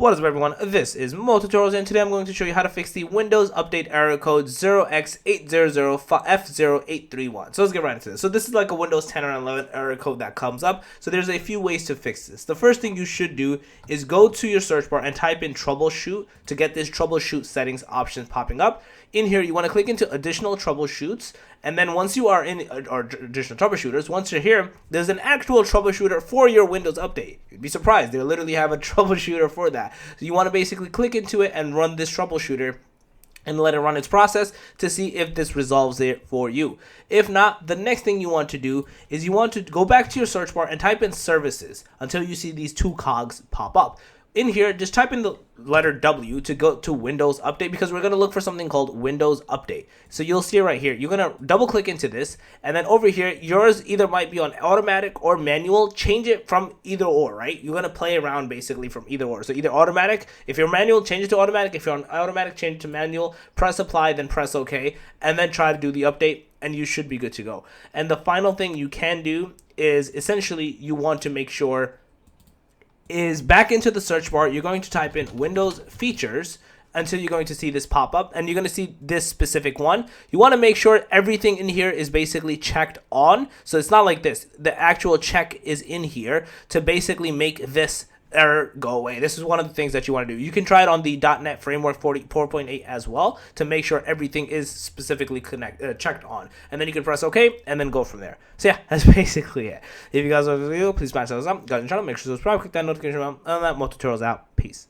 What is up, everyone? This is Tutorials, and today I'm going to show you how to fix the Windows Update error code 0x800f0831. So let's get right into this. So this is like a Windows 10 or 11 error code that comes up. So there's a few ways to fix this. The first thing you should do is go to your search bar and type in troubleshoot to get this troubleshoot settings option popping up. In here, you want to click into additional troubleshoots, and then once you are in or additional troubleshooters, once you're here, there's an actual troubleshooter for your Windows Update. You'd be surprised, they literally have a troubleshooter for that. So you want to basically click into it and run this troubleshooter and let it run its process to see if this resolves it for you. If not, the next thing you want to do is you want to go back to your search bar and type in services until you see these two cogs pop up. In here, just type in the letter W to go to Windows Update, because we're going to look for something called Windows Update. So you'll see it right here. You're going to double click into this, and then over here, yours either might be on automatic or manual. Change it from either or, right? You're going to play around basically from either or. So either automatic, if you're manual, change it to automatic. If you're on automatic, change it to manual. Press apply, then press OK, and then try to do the update, and you should be good to go. And the final thing you can do is essentially you want to make sure is back into the search bar. You're going to type in Windows features until you're going to see this pop up, and you're going to see this specific one. You want to make sure everything in here is basically checked on. So it's not like this. The actual check is in here to basically make this error go away. This is one of the things that you want to do. You can try it on the .NET Framework 4.8 as well to make sure everything is specifically checked on, and then you can press OK and then go from there. So yeah, that's basically it. If you guys like the video, please smash that thumbs up. Guys, on the channel, make sure to subscribe, click that notification bell, and that Tutorials out. Peace.